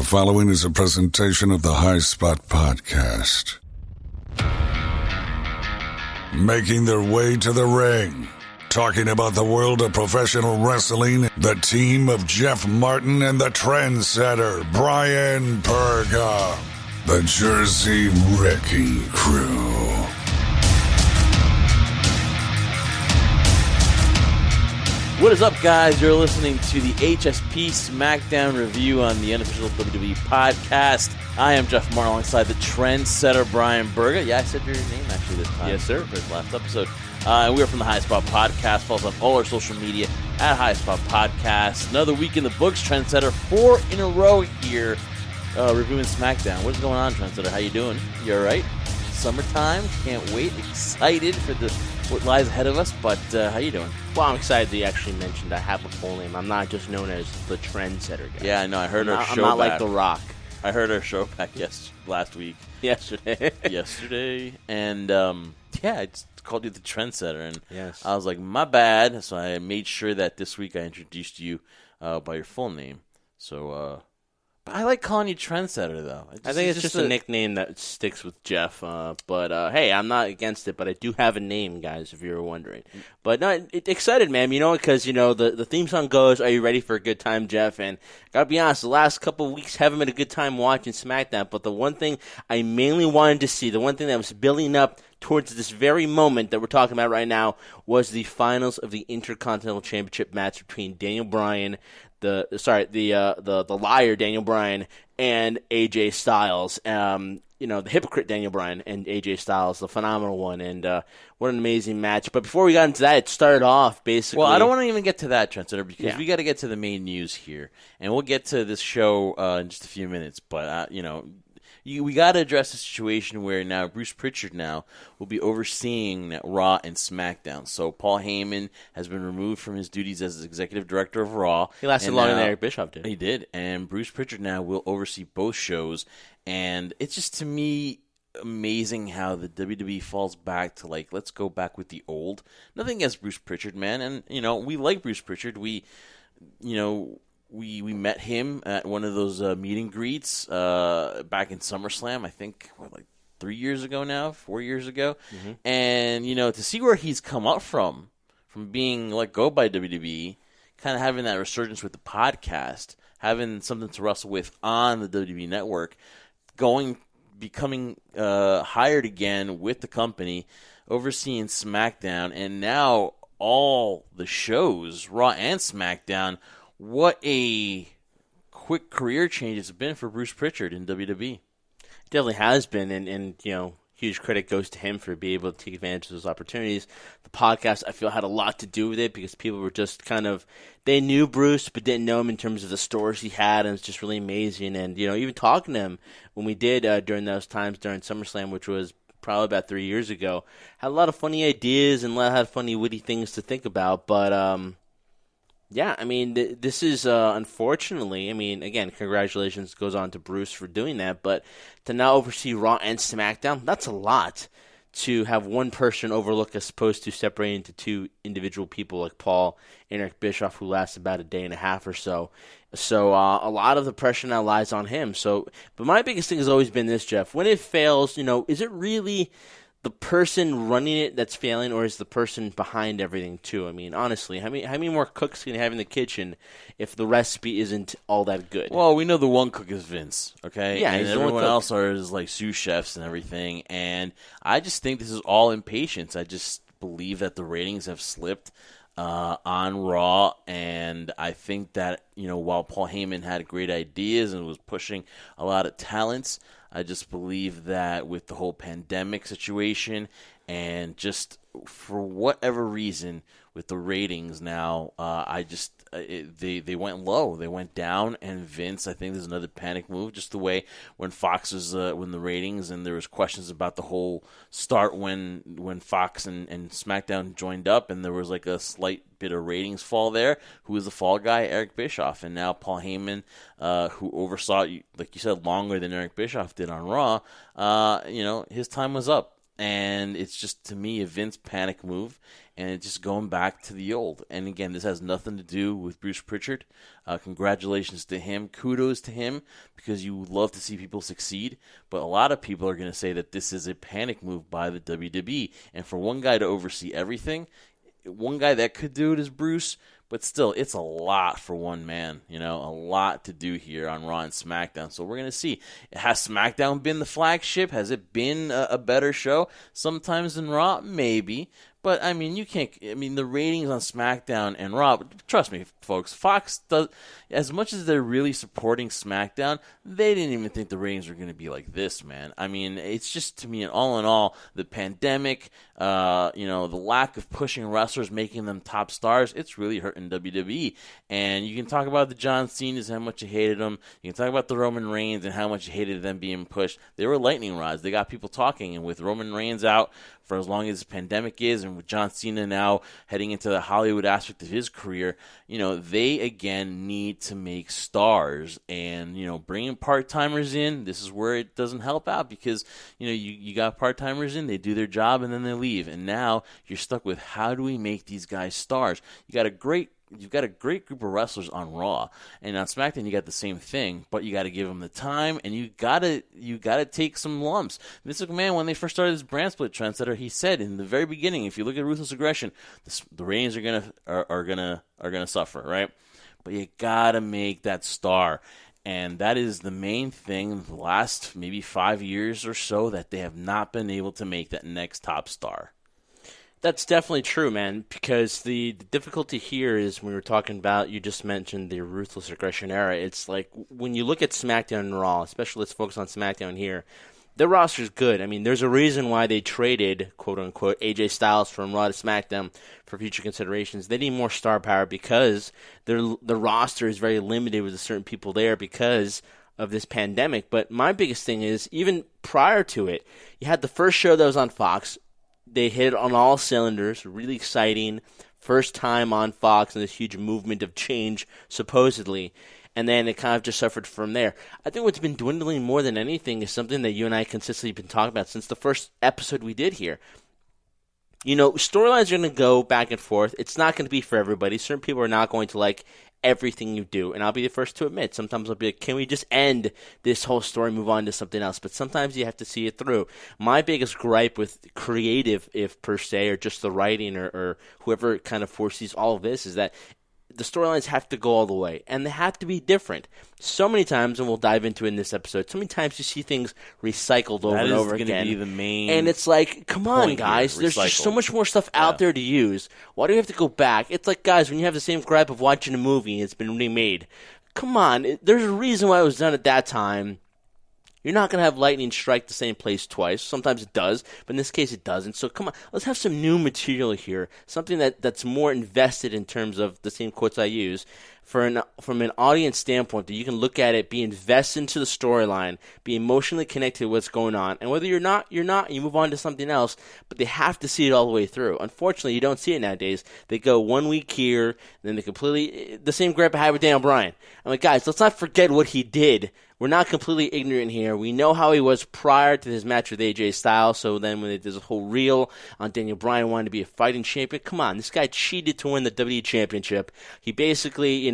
The following is a presentation of the High Spot Podcast. Making their way to the ring, talking about the world of professional wrestling, the team of Jeff Martin and the trendsetter, Bryan Greg, the Jersey Wrecking Crew. What is up, guys? You're listening to the HSP SmackDown review on the unofficial WWE podcast. I am Jeff Martin alongside the trendsetter Bryan Greg. Yeah, I said your name actually this time. Yes, sir. For the last episode. And we are from the High Spot Podcast. Follow us on all our social media at High Spot Podcast. Another week in the books, trendsetter. 4 in a row here reviewing SmackDown. What's going on, trendsetter? How you doing? You all right? Summertime. Can't wait. Excited for what lies ahead of us, but how you doing? Well, I'm excited that you actually mentioned I have a full name. I'm not just known as the trendsetter guy. Yeah, I know. I heard our show I'm not back. like The Rock. I heard our show back last week. Yesterday. And yeah, I just called you the trendsetter, and yes. I was like, my bad. So I made sure that this week I introduced you by your full name. So, but I like calling you trendsetter, though. I think it's just a nickname that sticks with Jeff. But hey, I'm not against it, but I do have a name, guys, if you were wondering. But no, excited, man. You know, because the theme song goes, "Are you ready for a good time, Jeff?" And gotta be honest, the last couple of weeks haven't been a good time watching SmackDown. But the one thing I mainly wanted to see, the one thing that was building up towards this very moment that we're talking about right now, was the finals of the Intercontinental Championship match between Daniel Bryan, the liar Daniel Bryan, and AJ Styles. The hypocrite Daniel Bryan and AJ Styles, the phenomenal one, and what an amazing match. But before we got into that, it started off basically. Well, I don't want to even get to that, trendsetter, because we got to get to the main news here, and we'll get to this show in just a few minutes. But we got to address the situation where now Bruce Pritchard will be overseeing Raw and SmackDown. So Paul Heyman has been removed from his duties as executive director of Raw. He lasted longer than Eric Bischoff did. He did, and Bruce Pritchard now will oversee both shows. And it's just, to me, amazing how the WWE falls back to, like, let's go back with the old. Nothing against Bruce Pritchard, man. And, we like Bruce Pritchard. We met him at one of those meet and greets back in SummerSlam, I think, 4 years ago. Mm-hmm. And, to see where he's come up from being let go by WWE, kind of having that resurgence with the podcast, having something to wrestle with on the WWE Network, becoming hired again with the company, overseeing SmackDown, and now all the shows, Raw and SmackDown. What a quick career change it's been for Bruce Pritchard in WWE. Definitely has been, and huge credit goes to him for being able to take advantage of those opportunities. The podcast, I feel, had a lot to do with it because people were just they knew Bruce but didn't know him in terms of the stories he had, and it's just really amazing. And, even talking to him when we did during those times during SummerSlam, which was probably about 3 years ago, had a lot of funny ideas and a lot of funny, witty things to think about. But, yeah, I mean, this is, unfortunately, again, congratulations goes on to Bruce for doing that, but to now oversee Raw and SmackDown, that's a lot to have one person overlook as opposed to separating into two individual people like Paul and Eric Bischoff, who lasts about a day and a half or so. So a lot of the pressure now lies on him. But my biggest thing has always been this, Jeff. When it fails, is it really the person running it that's failing, or is the person behind everything too? Honestly, how many more cooks can you have in the kitchen if the recipe isn't all that good? Well, we know the one cook is Vince, okay? Yeah, and he's everyone else is like sous chefs and everything. And I just think this is all impatience. I just believe that the ratings have slipped on Raw, and I think that while Paul Heyman had great ideas and was pushing a lot of talents, I just believe that with the whole pandemic situation and just for whatever reason with the ratings now, they went low. They went down, and Vince, I think there's another panic move, just the way when Fox was when the ratings, and there was questions about the whole start when Fox and SmackDown joined up, and there was like a slight bit of ratings fall there. Who was the fall guy? Eric Bischoff. And now Paul Heyman, who oversaw, like you said, longer than Eric Bischoff did on Raw, his time was up. And it's just, to me, a Vince panic move, and it's just going back to the old. And again, this has nothing to do with Bruce Pritchard. Congratulations to him. Kudos to him, because you love to see people succeed. But a lot of people are going to say that this is a panic move by the WWE. And for one guy to oversee everything, one guy that could do it is Bruce. But still, it's a lot for one man, a lot to do here on Raw and SmackDown. So we're going to see. Has SmackDown been the flagship? Has it been a better show? Sometimes in Raw, maybe. But, you can't, the ratings on SmackDown and Raw, trust me, folks, Fox does, as much as they're really supporting SmackDown, they didn't even think the ratings were going to be like this, man. It's just, to me, all in all, the pandemic, the lack of pushing wrestlers, making them top stars, it's really hurting WWE. And you can talk about the John Cena's, how much you hated them. You can talk about the Roman Reigns and how much you hated them being pushed. They were lightning rods. They got people talking. And with Roman Reigns out for as long as the pandemic is, and with John Cena now heading into the Hollywood aspect of his career, they again need to make stars. And, bringing part-timers in, this is where it doesn't help out, because, you got part-timers in, they do their job, and then they leave. And now you're stuck with, how do we make these guys stars? You've got a great group of wrestlers on Raw, and on SmackDown you got the same thing, but you got to give them the time, and you gotta take some lumps. Vince McMahon, when they first started this brand split trendsetter, he said in the very beginning, if you look at Ruthless Aggression, the ratings are gonna suffer, right? But you gotta make that star. And that is the main thing the last maybe 5 years or so, that they have not been able to make that next top star. That's definitely true, man, because the difficulty here is, when we were talking about, you just mentioned the Ruthless Aggression era, it's like, when you look at SmackDown and Raw, especially let's focus on SmackDown here, their roster's good. There's a reason why they traded, quote-unquote, AJ Styles from Raw to SmackDown for future considerations. They need more star power, because the roster is very limited with certain people there because of this pandemic. But my biggest thing is, even prior to it, you had the first show that was on Fox. They hit on all cylinders, really exciting, first time on Fox, and this huge movement of change, supposedly. And then it kind of just suffered from there. I think what's been dwindling more than anything is something that you and I consistently been talking about since the first episode we did here. Storylines are going to go back and forth. It's not going to be for everybody. Certain people are not going to like everything you do. And I'll be the first to admit, sometimes I'll be like, can we just end this whole story, move on to something else? But sometimes you have to see it through. My biggest gripe with creative, if per se, or just the writing or whoever kind of foresees all of this, is that the storylines have to go all the way, and they have to be different. So many times, and we'll dive into it in this episode, so many times you see things recycled over and over again. That is going to be the main And it's like, come on, guys. There's just so much more stuff out there to use. Why do we have to go back? It's like, guys, when you have the same gripe of watching a movie and it's been remade, come on. There's a reason why it was done at that time. You're not going to have lightning strike the same place twice. Sometimes it does, but in this case it doesn't. So come on, let's have some new material here, something that's more invested in terms of the same quotes I use, from an audience standpoint, that you can look at it, be invested into the storyline, be emotionally connected to what's going on. And whether you're not, you move on to something else, but they have to see it all the way through. Unfortunately, you don't see it nowadays. They go 1 week here, then they completely, the same gripe I had with Daniel Bryan. I'm like, guys, let's not forget what he did. We're not completely ignorant here. We know how he was prior to his match with AJ Styles. So then when they did this whole reel on Daniel Bryan wanting to be a fighting champion, come on, this guy cheated to win the WWE Championship. He basically,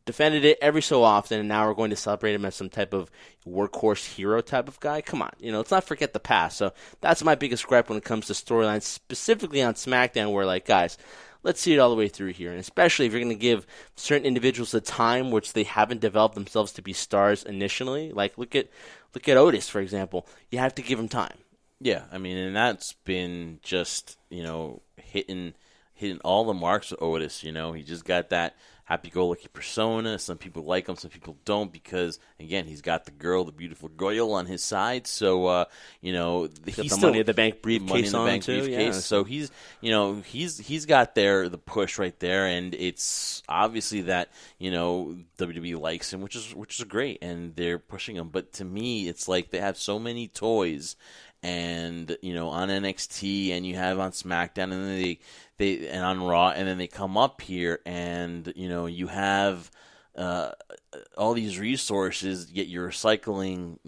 defended it every so often, and now we're going to celebrate him as some type of workhorse hero type of guy. Come on, let's not forget the past. So that's my biggest gripe when it comes to storylines, specifically on SmackDown, where, like, guys, let's see it all the way through here. And especially if you're going to give certain individuals the time which they haven't developed themselves to be stars initially. Like, look at Otis, for example. You have to give him time. Yeah, and that's been just, hitting all the marks with Otis. He just got that happy-go-lucky persona. Some people like him, some people don't, because, again, he's got the beautiful girl on his side. So, he's the Money in the Bank briefcase on too. Yeah. So he's got the push right there, and it's obviously that, WWE likes him, which is great, and they're pushing him. But to me, it's like they have so many toys, and on NXT, and you have on SmackDown, and then they and on Raw, and then they come up here, and you have all these resources, yet you're recycling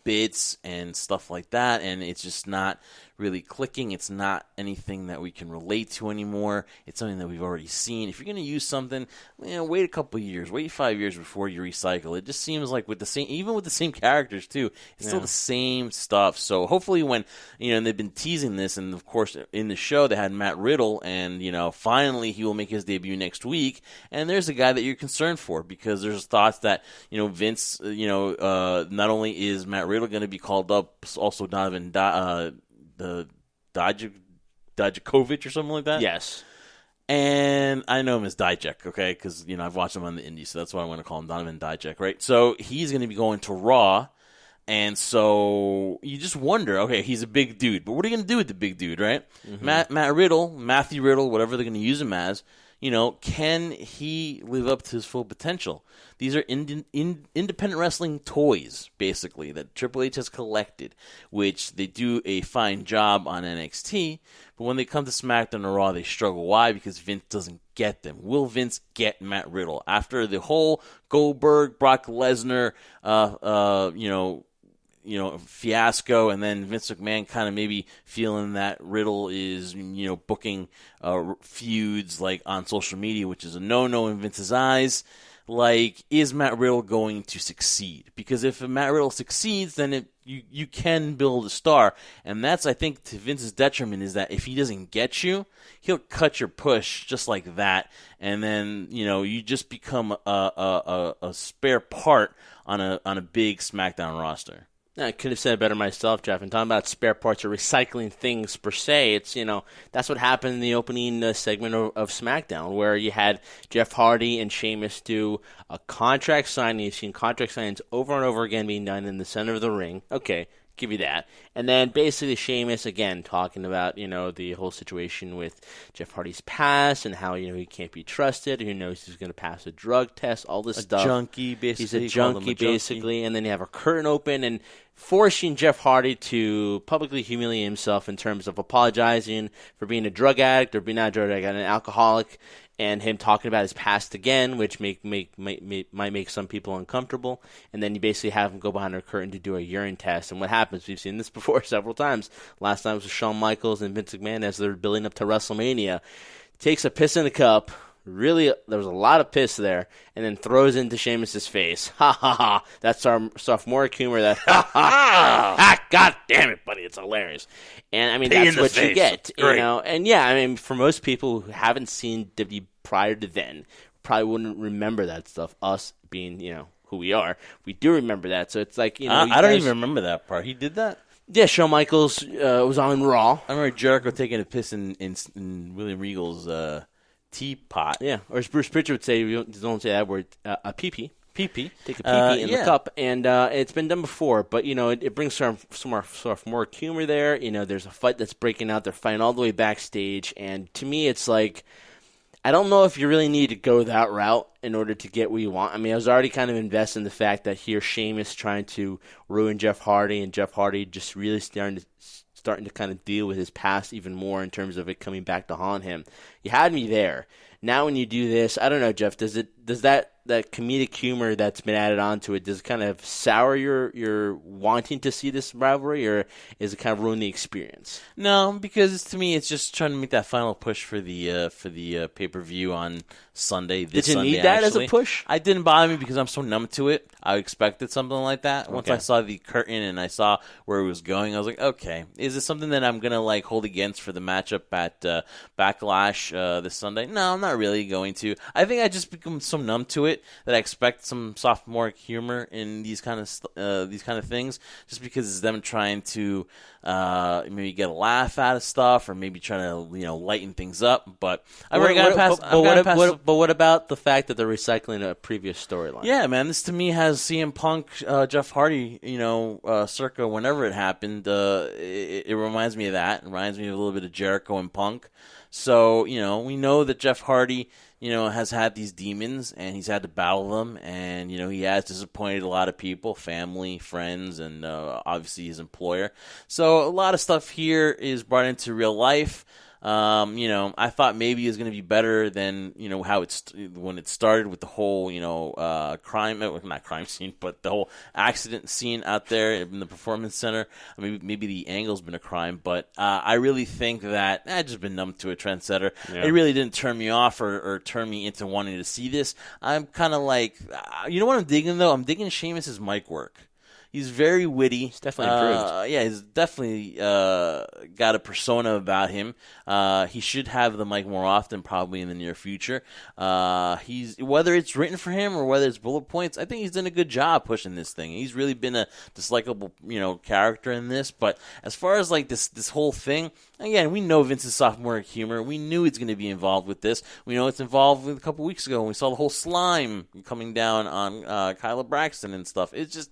bits and stuff like that, and it's just not really clicking. It's not anything that we can relate to anymore. It's something that we've already seen. If you're going to use something, wait a couple of years, wait 5 years before you recycle. It just seems like even with the same characters too, it's still the same stuff. So hopefully when, and they've been teasing this, and of course in the show they had Matt Riddle, and finally he will make his debut next week, and there's a guy that you're concerned for, because there's thoughts that Vince, not only is Matt Riddle going to be called up, also Donovan Dijakovic or something like that. Yes. And I know him as Dijak, okay, because I've watched him on the Indies, so that's why I'm going to call him Donovan Dijak, right? So he's going to be going to Raw. And so you just wonder, okay, he's a big dude, but what are you going to do with the big dude, right? Mm-hmm. Matthew Riddle, whatever they're going to use him as, can he live up to his full potential? These are independent wrestling toys, basically, that Triple H has collected, which they do a fine job on NXT, but when they come to SmackDown or Raw, they struggle. Why? Because Vince doesn't get them. Will Vince get Matt Riddle? After the whole Goldberg, Brock Lesnar, fiasco, and then Vince McMahon kind of maybe feeling that Riddle is, booking feuds like on social media, which is a no-no in Vince's eyes. Like, is Matt Riddle going to succeed? Because if Matt Riddle succeeds, then you can build a star. And that's, I think, to Vince's detriment, is that if he doesn't get you, he'll cut your push just like that. And then, you just become a spare part on a big SmackDown roster. I could have said it better myself, Jeff. And talking about spare parts or recycling things per se, it's, that's what happened in the opening segment of SmackDown, where you had Jeff Hardy and Sheamus do a contract signing. You've seen contract signings over and over again being done in the center of the ring. Okay, give you that. And then basically Sheamus, again, talking about, the whole situation with Jeff Hardy's past and how, he can't be trusted. Who knows he's going to pass a drug test, all this stuff. Junkie, basically. He's a junkie, basically. And then you have a curtain open and forcing Jeff Hardy to publicly humiliate himself in terms of apologizing for being a drug addict, or being not a drug addict, an alcoholic, and him talking about his past again, which might make some people uncomfortable. And then you basically have him go behind a curtain to do a urine test. And what happens? We've seen this before several times. Last time was with Shawn Michaels and Vince McMahon as they're building up to WrestleMania. Takes a piss in a cup. Really, there was a lot of piss there, and then throws into Sheamus's face. Ha ha ha! That's our sophomoric humor. That ha ha ha! God damn it, buddy, it's hilarious. And I mean, that's what you get, And yeah, I mean, for most people who haven't seen WWE prior to then, probably wouldn't remember that stuff. Us being, who we are, we do remember that. So it's like, I don't even remember that part. He did that. Yeah, Shawn Michaels was on Raw. I remember Jericho taking a piss in William Regal's teapot. Yeah, or as Bruce Pritchard would say, we don't say that word, a pee-pee. Pee-pee. Take a pee-pee in the cup. And it's been done before, but, it brings some more humor there. There's a fight that's breaking out. They're fighting all the way backstage. And to me, it's like, I don't know if you really need to go that route in order to get what you want. I mean, I was already kind of invested in the fact that here's Sheamus trying to ruin Jeff Hardy, and Jeff Hardy just really starting to kind of deal with his past even more in terms of it coming back to haunt him. You had me there. Now when you do this, I don't know, Jeff, does that comedic humor that's been added onto it, does it kind of sour your wanting to see this rivalry, or is it kind of ruin the experience? No, because to me it's just trying to make that final push for the pay-per-view on Sunday. Did you need that as a push? I didn't bother me because I'm so numb to it. I expected something like that. Once I saw the curtain and I saw where it was going, I was like, okay, is this something that I'm going to hold against for the matchup at Backlash this Sunday? No, I'm not really going to. I think I just become so numb to it that I expect some sophomoric humor in these kind of things, just because it's them trying to maybe get a laugh out of stuff, or maybe trying to lighten things up. But I've already gotten past. But what about the fact that they're recycling a previous storyline? Yeah, man, this to me has CM Punk, Jeff Hardy, circa whenever it happened. It reminds me of that. It reminds me of a little bit of Jericho and Punk. So, we know that Jeff Hardy, has had these demons, and he's had to battle them, and, he has disappointed a lot of people, family, friends, and obviously his employer. So a lot of stuff here is brought into real life. I thought maybe it was going to be better than, how when it started with the whole, not crime scene, but the whole accident scene out there in the Performance Center. Maybe the angle's been a crime, but I really think that I've just been numb to a Trendsetter. Yeah. It really didn't turn me off or turn me into wanting to see this. I'm kind of like, you know what I'm digging, though? I'm digging Sheamus' mic work. He's very witty. He's definitely improved. He's definitely got a persona about him. He should have the mic more often, probably in the near future. Whether it's written for him or whether it's bullet points, I think he's done a good job pushing this thing. He's really been a dislikable, character in this. But as far as like this whole thing, again, we know Vince's sophomoric humor. We knew he's going to be involved with this. We know it's involved with a couple weeks ago when we saw the whole slime coming down on Kyla Braxton and stuff. It's just.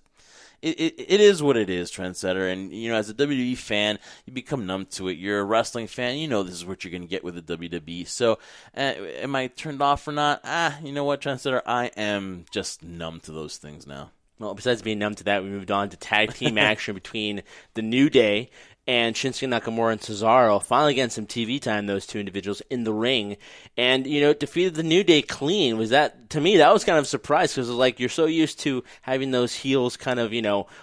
It is what it is, Trendsetter. And, as a WWE fan, you become numb to it. You're a wrestling fan. You know this is what you're going to get with the WWE. So, am I turned off or not? You know what, Trendsetter? I am just numb to those things now. Well, besides being numb to that, we moved on to tag team action between the New Day and Shinsuke Nakamura and Cesaro. Finally getting some TV time, those two individuals in the ring. And, defeated the New Day clean. To me, that was kind of a surprise because it was like you're so used to having those heels kind of,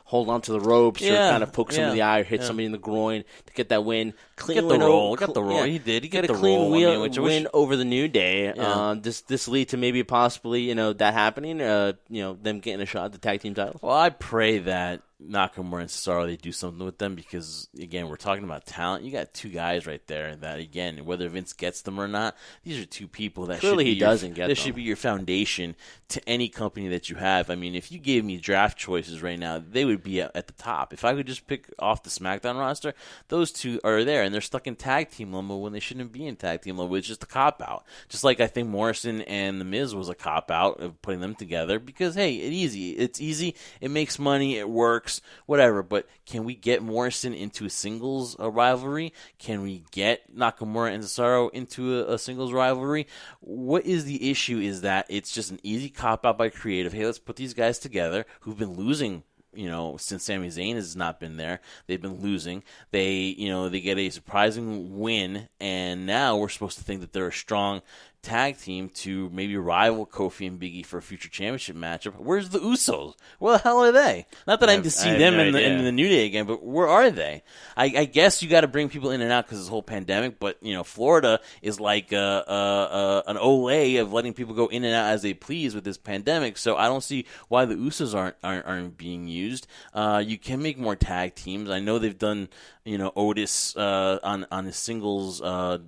hold on to the ropes or kind of poke somebody in the eye or hit somebody in the groin to get that win. Get the roll. He did. He got a clean win over the New Day. Yeah. This lead to maybe possibly, that happening, them getting a shot at the tag team titles? Well, I pray that Nakamura and Cesaro, they do something with them because, again, we're talking about talent. You got two guys right there that, again, whether Vince gets them or not, these are two people that clearly should be he doesn't get them. This should be your foundation to any company that you have. I mean, if you gave me draft choices right now, they would be at the top. If I could just pick off the SmackDown roster, those two are there, and they're stuck in tag team limbo when they shouldn't be in tag team limbo. It's just a cop-out. Just like I think Morrison and The Miz was a cop-out of putting them together because, hey, it's easy, it makes money, it works, whatever. But can we get Morrison into a singles rivalry? Can we get Nakamura and Cesaro into a singles rivalry? What is the issue is that it's just an easy cop-out by creative. Hey, let's put these guys together who've been losing, since Sami Zayn has not been there. They've been losing. They get a surprising win, and now we're supposed to think that they're a strong tag team to maybe rival Kofi and Big E for a future championship matchup. Where's the Usos? Where the hell are they? Not that I need to see them in the New Day again, but where are they? I guess you got to bring people in and out because of this whole pandemic, but Florida is like an Olay of letting people go in and out as they please with this pandemic, so I don't see why the Usos aren't being used. You can make more tag teams. I know they've done Otis on his singles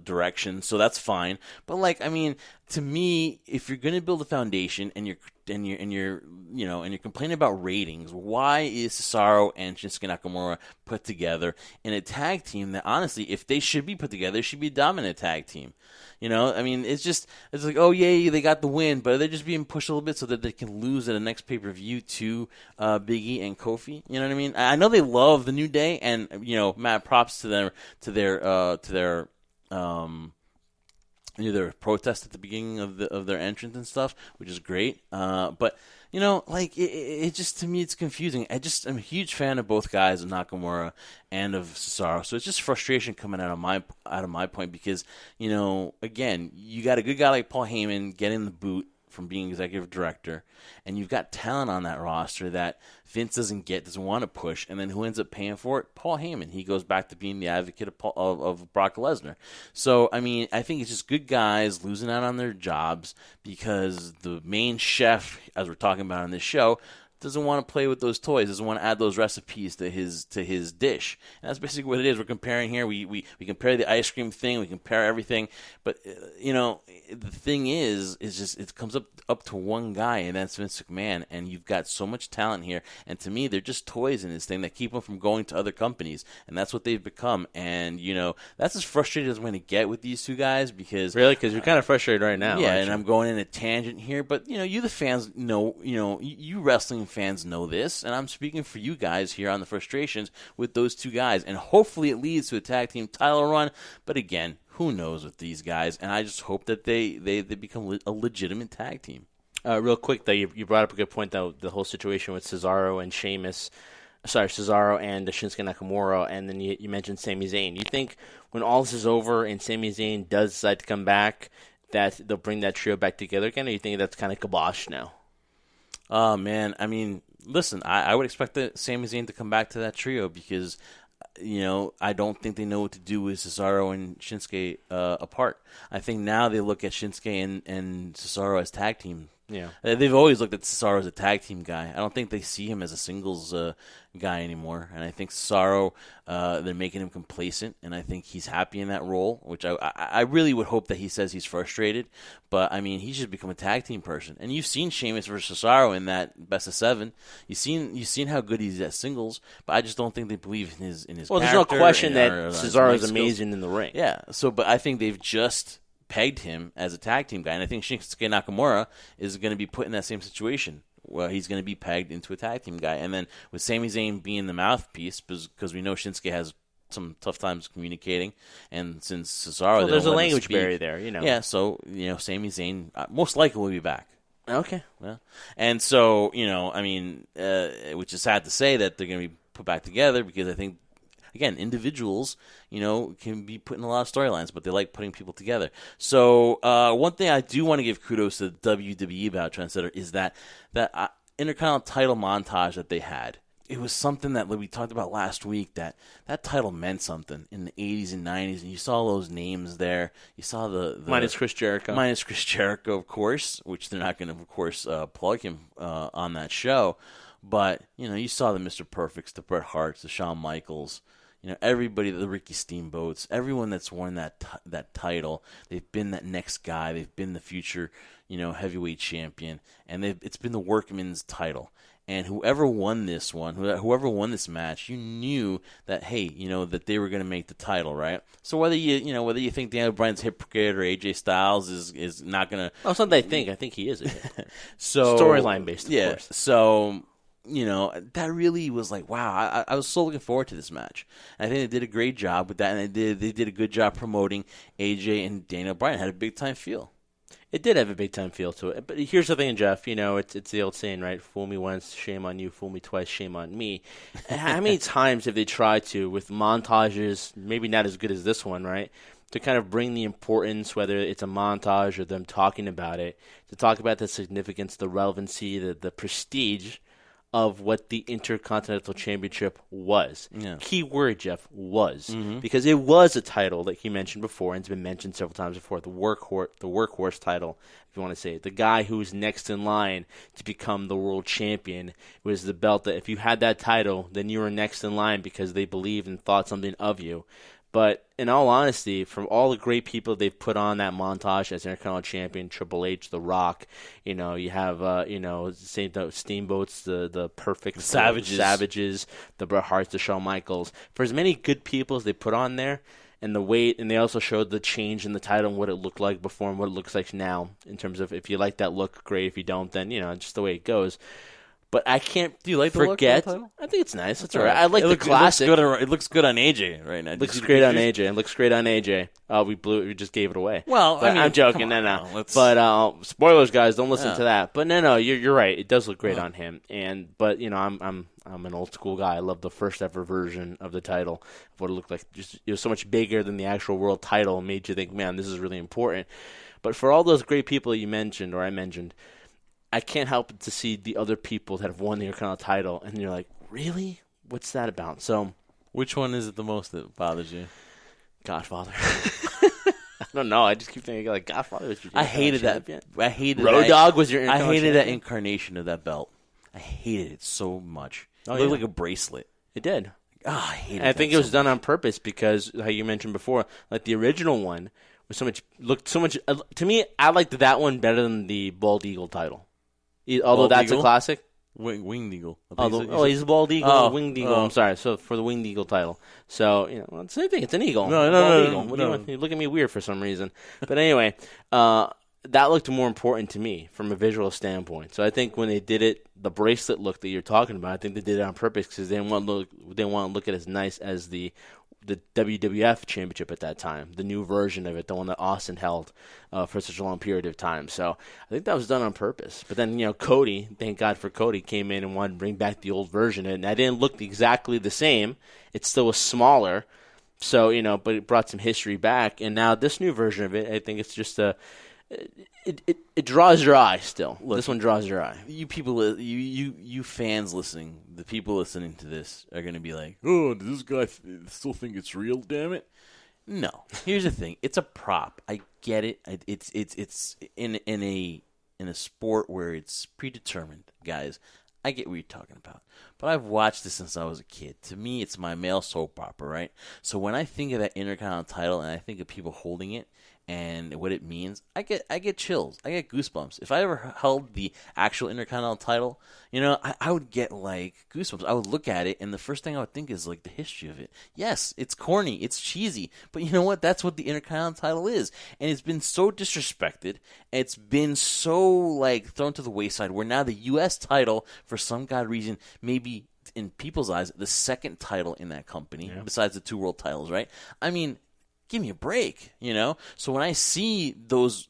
direction, so that's fine. But to me, if you're going to build a foundation and you're complaining about ratings, why is Cesaro and Shinsuke Nakamura put together in a tag team that honestly, if they should be put together, it should be a dominant tag team? It's like, oh yeah, they got the win, but they're just being pushed a little bit so that they can lose at the next pay-per-view to Big E and Kofi. You know what I mean? I know they love the New Day, and Matt, props to them to their their protest at the beginning of their entrance and stuff, which is great. But it just, to me, it's confusing. I'm a huge fan of both guys, of Nakamura and of Cesaro. So it's just frustration coming out of my point because, again, you got a good guy like Paul Heyman getting the boot from being executive director, and you've got talent on that roster that Vince doesn't want to push, and then who ends up paying for it? Paul Heyman. He goes back to being the advocate of Brock Lesnar. So, I think it's just good guys losing out on their jobs because the main chef, as we're talking about on this show, doesn't want to play with those toys, doesn't want to add those recipes to his dish. And that's basically what it is. We're comparing here. We compare the ice cream thing. We compare everything. But, the thing is just it comes up to one guy, and that's Vince McMahon. And you've got so much talent here. And to me, they're just toys in this thing that keep them from going to other companies. And that's what they've become. And, that's as frustrated as I'm going to get with these two guys because... Really? Because you're kind of frustrated right now. Yeah, and I'm going in a tangent here. But, you the fans know, you wrestling fans know this, and I'm speaking for you guys here on the frustrations with those two guys, and hopefully it leads to a tag team title run, but again, who knows with these guys, and I just hope that they become a legitimate tag team. Real quick, though, you brought up a good point, though, the whole situation with Cesaro and Sheamus. Cesaro and Shinsuke Nakamura, and then you mentioned Sami Zayn. You think when all this is over and Sami Zayn does decide to come back, that they'll bring that trio back together again, or you think that's kind of kibosh now? Oh, man. I mean, listen, I would expect Sami Zayn to come back to that trio because, I don't think they know what to do with Cesaro and Shinsuke apart. I think now they look at Shinsuke and Cesaro as tag team. Yeah, they've always looked at Cesaro as a tag team guy. I don't think they see him as a singles guy anymore. And I think Cesaro, they're making him complacent, and I think he's happy in that role, which I really would hope that he says he's frustrated. But, I mean, he's just become a tag team person. And you've seen Sheamus versus Cesaro in that best of 7. You've seen how good he's at singles, but I just don't think they believe in his well, there's no question that Cesaro is amazing in the ring. Yeah, but I think they've just pegged him as a tag team guy, and I think Shinsuke Nakamura is going to be put in that same situation where he's going to be pegged into a tag team guy. And then with Sami Zayn being the mouthpiece, because we know Shinsuke has some tough times communicating, and since Cesaro, there's a language barrier there, Yeah, so Sami Zayn most likely will be back. Okay. Yeah, and so I mean, which is sad to say that they're going to be put back together because I think, again, individuals, can be put in a lot of storylines, but they like putting people together. So one thing I do want to give kudos to the WWE about Trendsetter is that Intercontinental title montage that they had. It was something that we talked about last week, that title meant something in the 80s and 90s, and you saw those names there. You saw the minus Chris Jericho. Minus Chris Jericho, of course, which they're not going to, of course, plug him on that show. But, you saw the Mr. Perfects, the Bret Harts, the Shawn Michaels, everybody, the Ricky Steamboats, everyone that's worn that title, they've been that next guy, they've been the future, heavyweight champion, and it's been the workman's title. And whoever won this match, you knew that, hey, that they were going to make the title, right? So whether you think Daniel Bryan's hypocrite or AJ Styles is not going to, oh, something I think he is. So storyline based, of course. So that really was like, wow, I was so looking forward to this match. And I think they did a great job with that, and they did a good job promoting AJ and Daniel Bryan. It had a big time feel. It did have a big time feel to it. But here's the thing, Jeff. It's the old saying, right? Fool me once, shame on you. Fool me twice, shame on me. How many times have they tried to, with montages, maybe not as good as this one, right, to kind of bring the importance, whether it's a montage or them talking about it, to talk about the significance, the relevancy, the prestige of what the Intercontinental Championship was. Yeah. Key word, Jeff, was. Mm-hmm. Because it was a title, like you mentioned before, and it's been mentioned several times before, the workhorse title, if you want to say it. The guy who's next in line to become the world champion. It was the belt that if you had that title, then you were next in line because they believed and thought something of you. But in all honesty, from all the great people they've put on that montage as Intercontinental Champion, Triple H, The Rock, you have, the Steamboats, the Perfect Savages, the Bret Harts, the Shawn Michaels. For as many good people as they put on there, and the weight, and they also showed the change in the title and what it looked like before and what it looks like now, in terms of if you like that look, great. If you don't, then, just the way it goes. But I can't Do you like the forget. Look of the title? I think it's nice. It's all right. I like the classic. It looks good on AJ right now. It looks great on AJ. We just gave it away. Well, but I'm joking. No. But spoilers, guys. Don't listen to that. But no. You're right. It does look great on him. But I'm an old school guy. I love the first ever version of the title. Of what it looked like. Just, it was so much bigger than the actual world title. It made you think, man, this is really important. But for all those great people you mentioned, or I mentioned, I can't help but to see the other people that have won the Intercontinental title, and you're like, really? What's that about? So, which one is it the most that bothers you? Godfather. I don't know. I just keep thinking like Godfather was your hated champion. that. I hated Road Dogg was your I hated champion? that incarnation of that belt. I hated it so much. It looked like a bracelet. It did. I hated it. I think it was done on purpose because, how you mentioned before, like the original one looked so much. To me, I liked that one better than the Bald Eagle title. Although that's a classic. Winged Eagle. He's a Bald Eagle, Winged Eagle. I'm sorry. So for the Winged Eagle title. So, it's the same thing. It's an eagle. No. You look at me weird for some reason. But anyway, that looked more important to me from a visual standpoint. So I think when they did it, the bracelet look that you're talking about, I think they did it on purpose because they didn't want to look at as nice as the WWF Championship at that time, the new version of it, the one that Austin held for such a long period of time. So I think that was done on purpose. But then, Cody, thank God for Cody, came in and wanted to bring back the old version. And that didn't look exactly the same. It still was smaller. So, but it brought some history back. And now this new version of it, I think it's just it draws your eye still. Look, this one draws your eye. You people, you fans listening, the people listening to this are going to be like, oh, does this guy still think it's real, damn it? No. Here's the thing. It's a prop. I get it. It's in a sport where it's predetermined, guys. I get what you're talking about. But I've watched this since I was a kid. To me, it's my male soap opera, right? So when I think of that Intercontinental title and I think of people holding it and what it means, I get chills. I get goosebumps. If I ever held the actual Intercontinental title, I would get like goosebumps. I would look at it and the first thing I would think is like the history of it. Yes, it's corny, it's cheesy, but you know what? That's what the Intercontinental title is. And it's been so disrespected. It's been so like thrown to the wayside where now the US title, for some god reason, maybe in people's eyes, the second title in that company, besides the 2 world titles, right? I mean, give me a break, So when I see those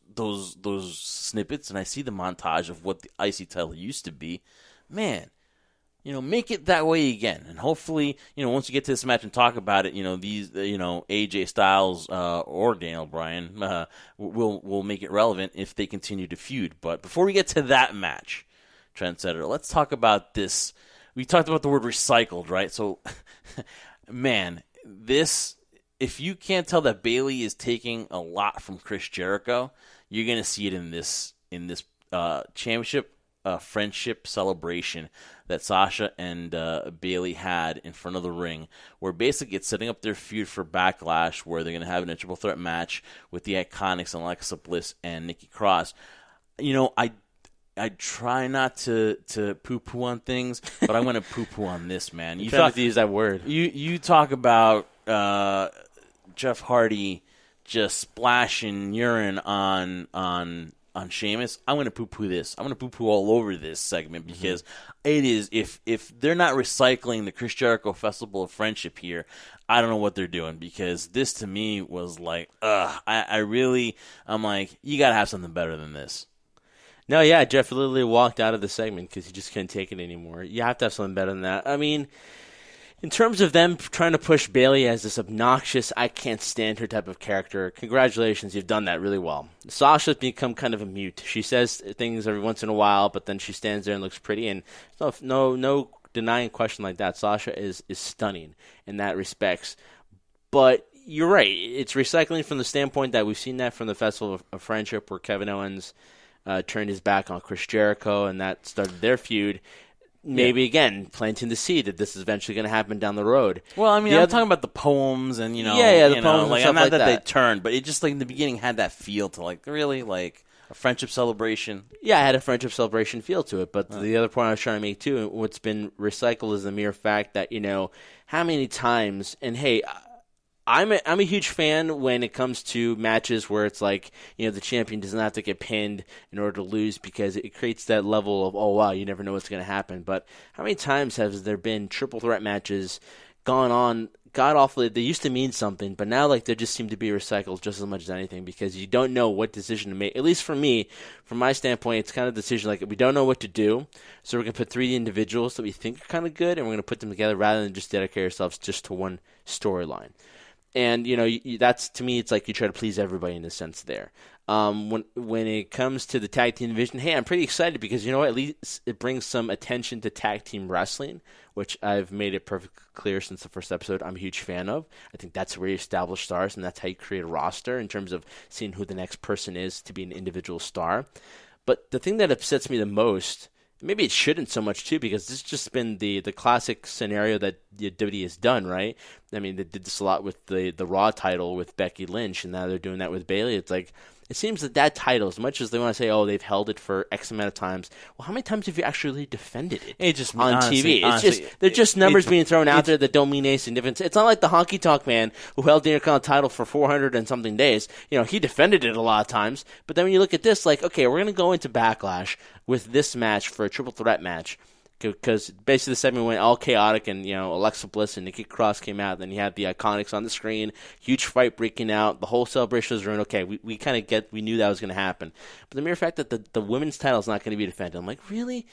snippets and I see the montage of what the IC title used to be, man, make it that way again. And hopefully, once you get to this match and talk about it, these, AJ Styles or Daniel Bryan will make it relevant if they continue to feud. But before we get to that match, Trendsetter, let's talk about this. We talked about the word recycled, right? So, man, this. If you can't tell that Bayley is taking a lot from Chris Jericho, you're going to see it in this championship friendship celebration that Sasha and Bayley had in front of the ring, where basically it's setting up their feud for Backlash, where they're going to have a triple threat match with the Iconics and Alexa Bliss and Nikki Cross. I try not to poo-poo on things, but I'm going to poo-poo on this, man. You trying to use that word. You talk about Jeff Hardy just splashing urine on Sheamus. I'm going to poo-poo this. I'm going to poo-poo all over this segment because it is, if they're not recycling the Chris Jericho Festival of Friendship here, I don't know what they're doing, because this to me was like, I'm like, you got to have something better than this. No, yeah, Jeff literally walked out of the segment because he just couldn't take it anymore. You have to have something better than that. I mean, in terms of them trying to push Bayley as this obnoxious, I can't stand her type of character, congratulations, you've done that really well. Sasha's become kind of a mute. She says things every once in a while, but then she stands there and looks pretty, and no denying a question like that. Sasha is stunning in that respects. But you're right, it's recycling from the standpoint that we've seen that from the Festival of Friendship, where Kevin Owens turned his back on Chris Jericho, and that started their feud. Maybe, again, planting the seed that this is eventually going to happen down the road. Well, I mean, I'm talking about the poems and, the poems like, and stuff not like that they turned, but it just, like, in the beginning had that feel to, like, really, like, a friendship celebration. Yeah, it had a friendship celebration feel to it, but the other point I was trying to make, too, what's been recycled is the mere fact that, how many times, and hey, I'm a huge fan when it comes to matches where it's like, the champion doesn't have to get pinned in order to lose, because it creates that level of, oh, wow, you never know what's going to happen. But how many times has there been triple threat matches gone on god-awfully? They used to mean something, but now they just seem to be recycled just as much as anything, because you don't know what decision to make. At least for me, from my standpoint, it's kind of a decision like, we don't know what to do, so we're going to put 3 individuals that we think are kind of good, and we're going to put them together rather than just dedicate ourselves just to one storyline. And, that's, to me, it's like you try to please everybody in a sense there. When it comes to the tag team division, hey, I'm pretty excited because, at least it brings some attention to tag team wrestling, which I've made it perfectly clear since the first episode I'm a huge fan of. I think that's where you establish stars, and that's how you create a roster in terms of seeing who the next person is to be an individual star. But the thing that upsets me the most, maybe it shouldn't so much, too, because this has just been the classic scenario that WWE has done, right? I mean, they did this a lot with the Raw title with Becky Lynch, and now they're doing that with Bayley. It's like, it seems that title, as much as they want to say, oh, they've held it for X amount of times, well, how many times have you actually defended it on TV? They're just numbers being thrown out there that don't mean any significance. It's not like the Honky Tonk Man who held the Intercontinental title for 400 and something days. He defended it a lot of times. But then when you look at this, like, okay, we're going to go into Backlash with this match for a triple threat match. because basically the segment went all chaotic, and Alexa Bliss and Nikki Cross came out. Then you had the Iconics on the screen, huge fight breaking out. The whole celebration was ruined. Okay, we kind of we knew that was going to happen, but the mere fact that the women's title is not going to be defended, I'm like, really,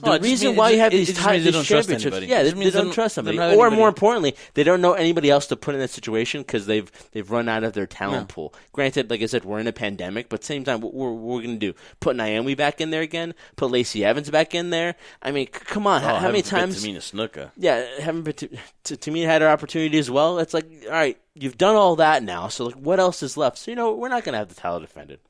The reason why you have these championships, they don't trust somebody, or more importantly, they don't know anybody else to put in that situation because they've run out of their talent pool. Granted, like I said, we're in a pandemic, but at the same time, what we're going to do? Put Naomi back in there again? Put Lacey Evans back in there? I mean, come on, how many times? Tamina Snuka. Yeah, haven't been Tamina had her opportunity as well. It's like, all right, you've done all that now, so like, what else is left? So we're not going to have the title defended.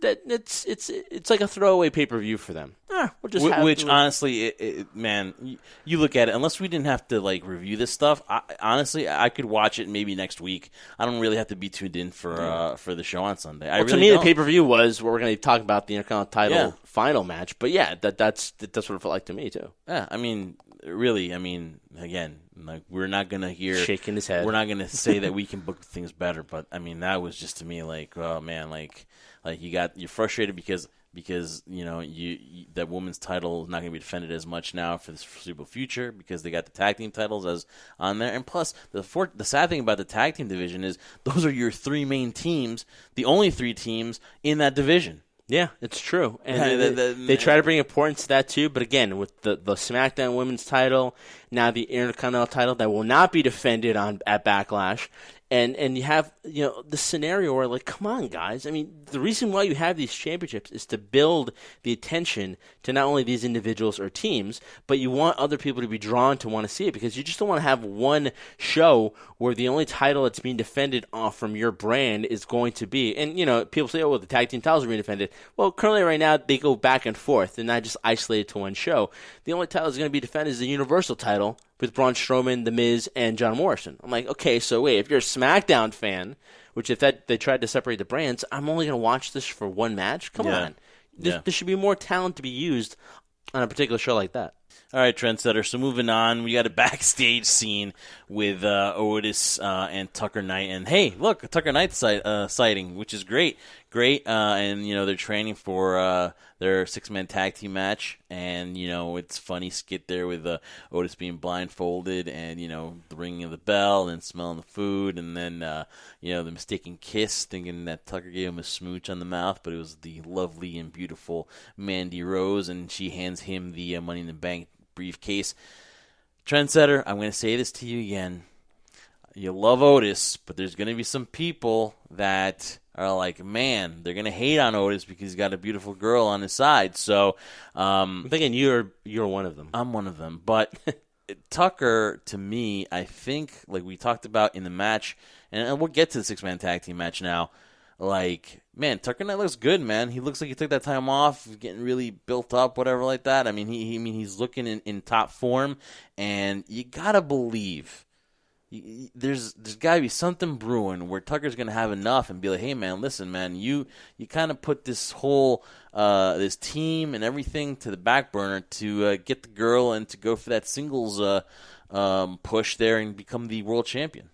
It's like a throwaway pay-per-view for them. We'll just honestly, man, you look at it. Unless we didn't have to review this stuff, honestly, I could watch it maybe next week. I don't really have to be tuned in for the show on Sunday. To me, the pay-per-view was what we're going to talk about, the Intercontinental title final match. But yeah, that's what it felt like to me too. Yeah, I mean, really, again, we're not going to hear shaking his head. We're not going to say that we can book things better. But that was just to me oh man, you're frustrated because that women's title is not going to be defended as much now for the foreseeable future because they got the tag team titles as on there. And plus, the sad thing about the tag team division is those are your three main teams, the only three teams in that division. Yeah, it's true. And they try to bring importance to that too. But again, with the SmackDown women's title, now the Intercontinental title that will not be defended at Backlash. And you have, the scenario where, come on, guys. I mean, the reason why you have these championships is to build the attention to not only these individuals or teams, but you want other people to be drawn to want to see it because you just don't want to have one show where the only title that's being defended from your brand is going to be. And, people say, the tag team titles are being defended. Well, currently right now, they go back and forth. They're not just isolated to one show. The only title that's going to be defended is the Universal title with Braun Strowman, The Miz, and John Morrison. I'm like, okay, so wait, if you're a SmackDown fan, which if they tried to separate the brands, I'm only going to watch this for one match? Come on. There should be more talent to be used on a particular show like that. All right, Trendsetter. So moving on, we got a backstage scene with Otis and Tucker Knight. And hey, look, a Tucker Knight sighting, which is great. And, they're training for their six-man tag team match. And, it's funny skit there with Otis being blindfolded and, the ringing of the bell and smelling the food. And then, the mistaken kiss, thinking that Tucker gave him a smooch on the mouth. But it was the lovely and beautiful Mandy Rose. And she hands him the Money in the Bank briefcase. Trendsetter, I'm going to say this to you again. You love Otis, but there's going to be some people that are like, man, they're going to hate on Otis because he's got a beautiful girl on his side. So I'm thinking you're one of them. I'm one of them. But Tucker, to me, I think, like we talked about in the match, and we'll get to the six-man tag team match now, man, Tucker Knight looks good, man. He looks like he took that time off, getting really built up, whatever like that. I mean, he's looking in top form, and you gotta believe there's got to be something brewing where Tucker's gonna have enough and be like, hey, man, listen, man, you kind of put this whole this team and everything to the back burner to get the girl and to go for that singles push there and become the world champion.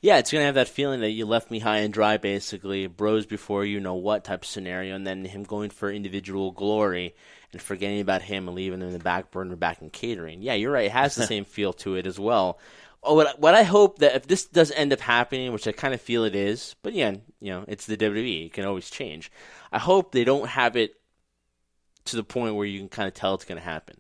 Yeah, it's going to have that feeling that you left me high and dry, basically. Bros before you know what type of scenario, and then him going for individual glory and forgetting about him and leaving him in the back burner back in catering. Yeah, you're right. It has the same feel to it as well. What I hope that if this does end up happening, which I kind of feel it is, but yeah, it's the WWE. It can always change. I hope they don't have it to the point where you can kind of tell it's going to happen.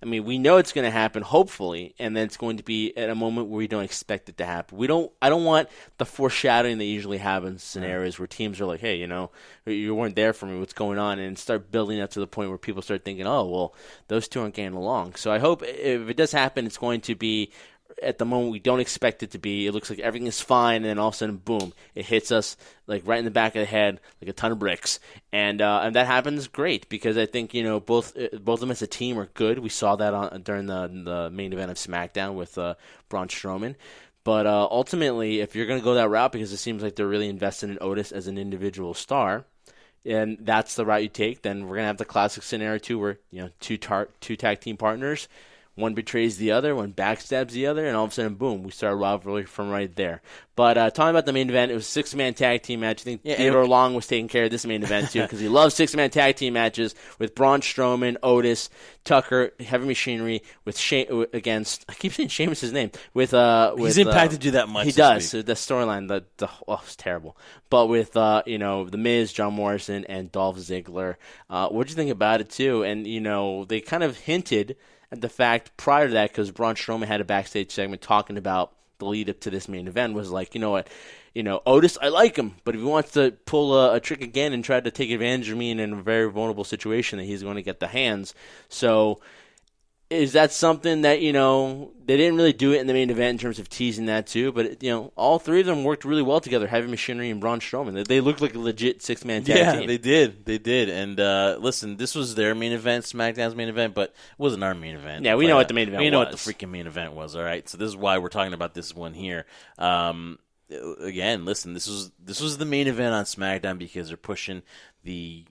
I mean, we know it's going to happen, hopefully, and then it's going to be at a moment where we don't expect it to happen. I don't want the foreshadowing they usually have in scenarios where teams are like, hey, you weren't there for me, what's going on, and start building up to the point where people start thinking, oh, well, those two aren't getting along. So I hope if it does happen, it's going to be at the moment we don't expect it to be. It looks like everything is fine, and then all of a sudden, boom, it hits us like right in the back of the head, like a ton of bricks. And that happens great because I think both of them as a team are good. We saw that during the main event of SmackDown with Braun Strowman. But ultimately, if you're going to go that route, because it seems like they're really invested in Otis as an individual star, and that's the route you take, then we're going to have the classic scenario too, where two tag team partners one betrays the other, one backstabs the other, and all of a sudden, boom, we start a rivalry from right there. But talking about the main event, it was a 6-man tag team match. I think Theodore Long was taking care of this main event, too, because he loves 6-man tag team matches with Braun Strowman, Otis, Tucker, Heavy Machinery, with against, I keep saying Sheamus' name, with he's impacted you that much. He does. So the storyline, it's terrible. But with, The Miz, John Morrison, and Dolph Ziggler, what'd you think about it, too? And, they kind of hinted at the fact prior to that, because Braun Strowman had a backstage segment talking about the lead up to this main event, was like, you know what, Otis, I like him, but if he wants to pull a trick again and try to take advantage of me in a very vulnerable situation, that he's going to get the hands. So is that something that, they didn't really do it in the main event in terms of teasing that too, but, all three of them worked really well together, Heavy Machinery and Braun Strowman. They looked like a legit 6-man tag team. Yeah, they did. And listen, this was their main event, SmackDown's main event, but it wasn't our main event. Yeah, we know what the main event was. We know what the freaking main event was, all right? So this is why we're talking about this one here. Again, listen, this was the main event on SmackDown because they're pushing the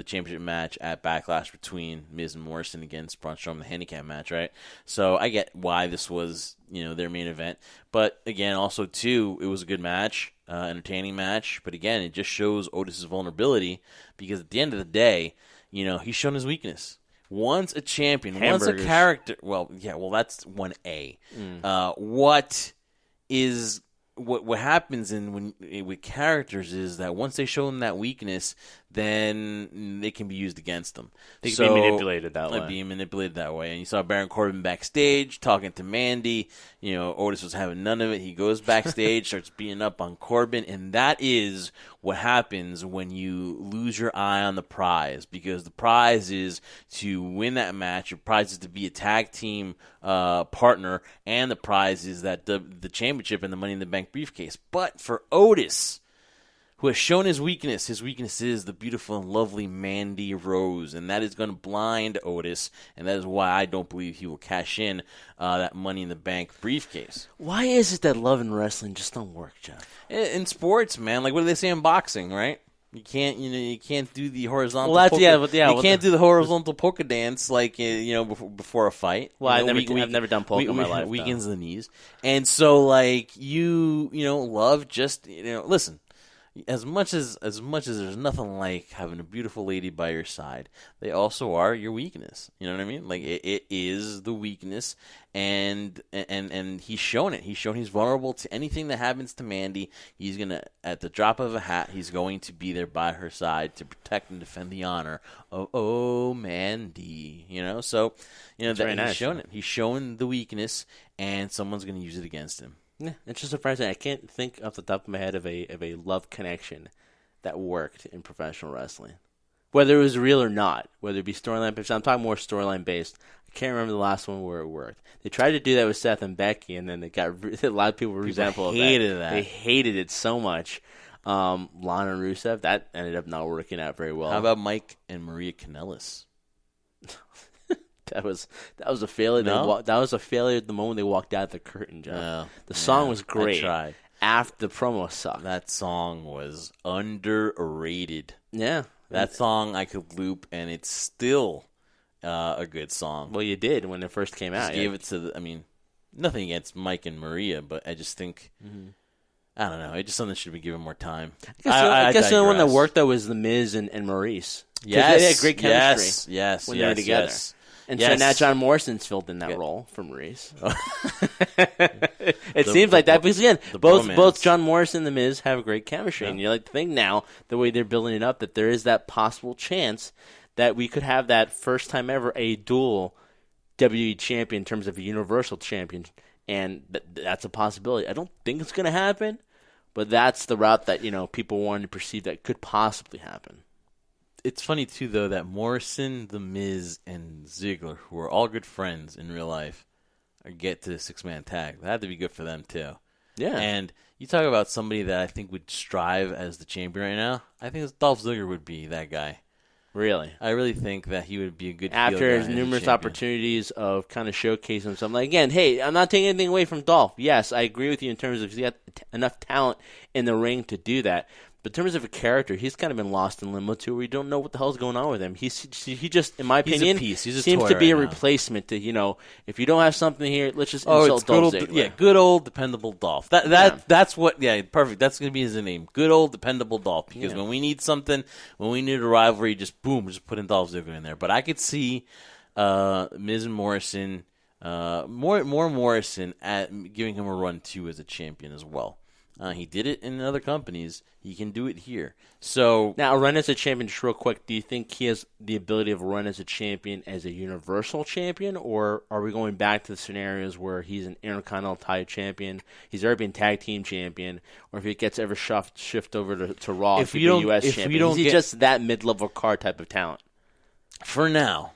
championship match at Backlash between Miz and Morrison against Braun Strowman, the handicap match, right? So I get why this was their main event, but again, also too, it was a good match, entertaining match. But again, it just shows Otis's vulnerability because at the end of the day, he's shown his weakness. Once a champion, once a character, that's 1A. What happens with characters is that once they show them that weakness, then they can be used against them. They can be manipulated that way. And you saw Baron Corbin backstage talking to Mandy. Otis was having none of it. He goes backstage, starts beating up on Corbin, and that is what happens when you lose your eye on the prize, because the prize is to win that match. Your prize is to be a tag team partner, and the prize is that the championship and the Money in the Bank briefcase. But for Otis, who has shown his weakness is the beautiful and lovely Mandy Rose, and that is going to blind Otis, and that is why I don't believe he will cash in that Money in the Bank briefcase. Why is it that love and wrestling just don't work, Jeff? In sports, man, like what do they say in boxing, right? You can't do the horizontal. You can't do the horizontal polka dance before a fight. Well, I've never done polka in my life. Weakens the knees, and so love just listen. As much as there's nothing like having a beautiful lady by your side, they also are your weakness. You know what I mean? Like it is the weakness, and he's shown it. He's shown he's vulnerable to anything that happens to Mandy. He's gonna, at the drop of a hat, he's going to be there by her side to protect and defend the honor of Mandy. So that nice. He's shown it. He's shown the weakness, and someone's gonna use it against him. Yeah, it's just surprising. I can't think off the top of my head of a love connection that worked in professional wrestling, whether it was real or not. Whether it be storyline based, I'm talking more storyline based. I can't remember the last one where it worked. They tried to do that with Seth and Becky, and then a lot of people were resentful of that. They hated it so much. Lana and Rusev, that ended up not working out very well. How about Mike and Maria Kanellis? That was a failure. No? That was a failure at the moment they walked out the curtain, Jeff. No. The song was great. I tried. After the promo sucked. That song was underrated. Yeah. That song I could loop, and it's still a good song. Well, you did when it first came out. Gave it to nothing against Mike and Maria, but I just think, I don't know, it's just something that should be given more time. I guess the only one that worked, though, was The Miz and Maurice. Yes. They had great chemistry when they were together. Yes. And so now John Morrison's filled in that role for Maurice. It seems like that because, again, both John Morrison and The Miz have great chemistry. Yeah. And you like to think now, the way they're building it up, that there is that possible chance that we could have that first time ever a dual WWE champion in terms of a Universal champion. And that's a possibility. I don't think it's going to happen, but that's the route that people want to perceive that could possibly happen. It's funny, too, though, that Morrison, The Miz, and Ziggler, who are all good friends in real life, get to the 6-man tag. That had to be good for them, too. Yeah. And you talk about somebody that I think would strive as the champion right now. I think Dolph Ziggler would be that guy. Really? I really think that he would be a good after his numerous opportunities of kind of showcasing himself. Like, again, hey, I'm not taking anything away from Dolph. Yes, I agree with you in terms of he's got enough talent in the ring to do that. But in terms of a character, he's kind of been lost in limbo too. We don't know what the hell's going on with him. He just, in my opinion, He's a seems toy to be right a now. replacement to, if you don't have something here, let's just Oh, insult it's good Dolph old, Ziggler. good old dependable Dolph. That's what. Yeah, perfect. That's going to be his name. Good old dependable Dolph. Because when we need something, when we need a rivalry, just put in Dolph Ziggler in there. But I could see Miz and Morrison, more Morrison at giving him a run too as a champion as well. He did it in other companies. He can do it here. So now, a run as a champion, just real quick, do you think he has the ability of a run as a champion as a Universal champion, or are we going back to the scenarios where he's an Intercontinental title champion, he's already been tag team champion, or if he gets ever shift over to Raw, if he be U.S. champion? Is he just that mid-level card type of talent? For now,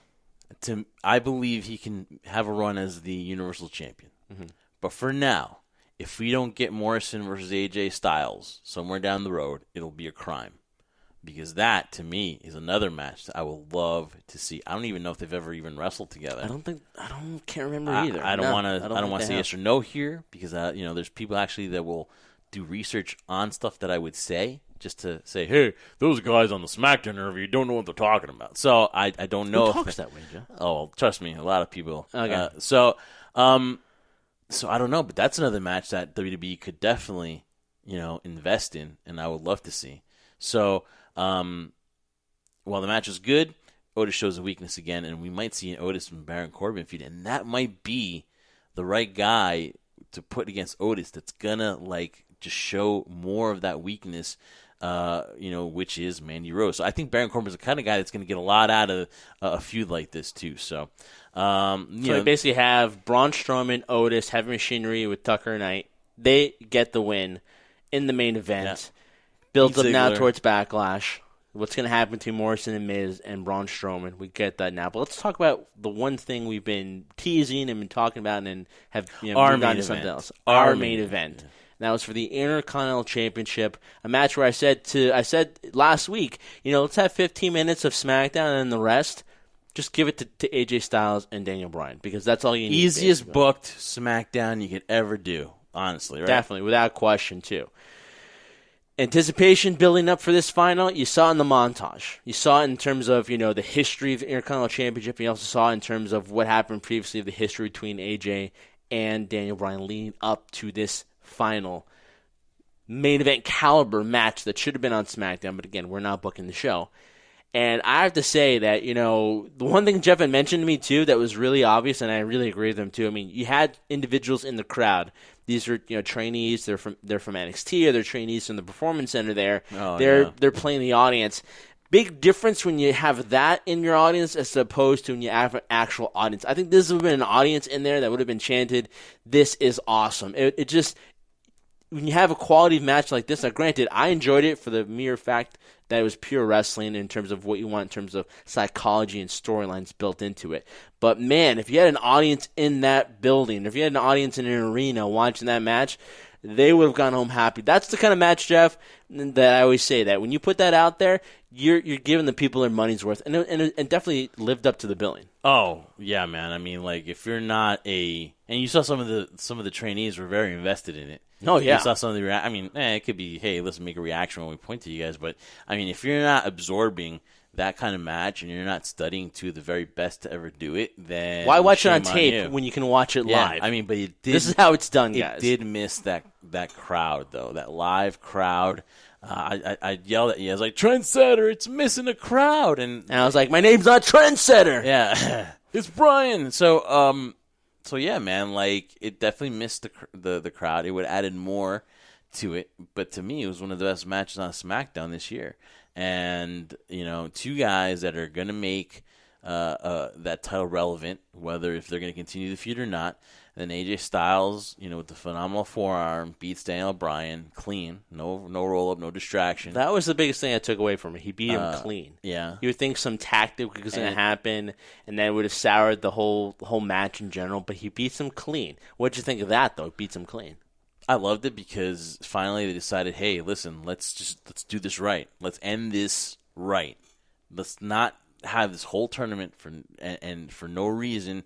I believe he can have a run as the Universal champion. Mm-hmm. But for now, if we don't get Morrison versus AJ Styles somewhere down the road, it'll be a crime. Because that, to me, is another match that I will love to see. I don't even know if they've ever even wrestled together. Can't remember either. I don't want to say yes or no here because there's people actually that will do research on stuff that I would say just to say, hey, those guys on the SmackDown interview don't know what they're talking about. So I don't know. Who talks that way, Joe? Oh, trust me, a lot of people. Okay. So I don't know, but that's another match that WWE could definitely, invest in, and I would love to see. So while the match is good, Otis shows a weakness again, and we might see an Otis and Baron Corbin feud, and that might be the right guy to put against Otis. That's gonna just show more of that weakness, which is Mandy Rose. So I think Baron Corbin's the kind of guy that's gonna get a lot out of a feud like this too. So. So we basically have Braun Strowman, Otis, Heavy Machinery with Tucker Knight. They get the win in the main event. Yeah. Builds up now towards Backlash. What's going to happen to Morrison and Miz and Braun Strowman? We get that now. But let's talk about the one thing we've been teasing and been talking about and have moved on to something else. Our main event. Yeah. That was for the Intercontinental Championship, a match where I said last week, let's have 15 minutes of SmackDown and the rest. Just give it to AJ Styles and Daniel Bryan because that's all you need. Easiest booked SmackDown you could ever do, honestly, right? Definitely, without question, too. Anticipation building up for this final, you saw in the montage. You saw it in terms of, the history of the Intercontinental Championship. You also saw it in terms of what happened previously, the history between AJ and Daniel Bryan leading up to this final main event caliber match that should have been on SmackDown. But again, we're not booking the show. And I have to say that, the one thing Jeff had mentioned to me, too, that was really obvious, and I really agree with him, too. I mean, you had individuals in the crowd. These are, trainees. They're from NXT, or they're trainees from the Performance Center there. They're playing the audience. Big difference when you have that in your audience as opposed to when you have an actual audience. I think this would have been an audience in there that would have been chanted, "This is awesome." It just, when you have a quality match like this, now granted, I enjoyed it for the mere fact that it was pure wrestling in terms of what you want in terms of psychology and storylines built into it. But, man, if you had an audience in that building, if you had an audience in an arena watching that match, they would have gone home happy. That's the kind of match, Jeff, that I always say that. When you put that out there, you're giving the people their money's worth, and definitely lived up to the billing. Oh, yeah, man. I mean, if you're not and you saw some of the trainees were very invested in it. Oh, yeah. You saw some of the it could be, hey, let's make a reaction when we point to you guys. But, I mean, if you're not absorbing that kind of match and you're not studying to the very best to ever do it, then why watch it on tape when you can watch it live? I mean, but this is how it's done, guys. It did miss that crowd, though, that live crowd. I yelled at you. I was like, Trendsetter, it's missing a crowd. And I was like, my name's not Trendsetter. Yeah, it's Brian. So yeah, man, it definitely missed the crowd. It would have added more to it, but to me, it was one of the best matches on SmackDown this year. And two guys that are gonna make that title relevant, whether if they're gonna continue the feud or not. And then AJ Styles, with the phenomenal forearm, beats Daniel Bryan clean, no roll up, no distraction. That was the biggest thing I took away from it. He beat him clean. Yeah, you would think some tactic was going to happen, and that would have soured the whole match in general. But he beats him clean. What'd you think of that, though? He beats him clean. I loved it because finally they decided, hey, listen, let's do this right. Let's end this right. Let's not have this whole tournament for no reason.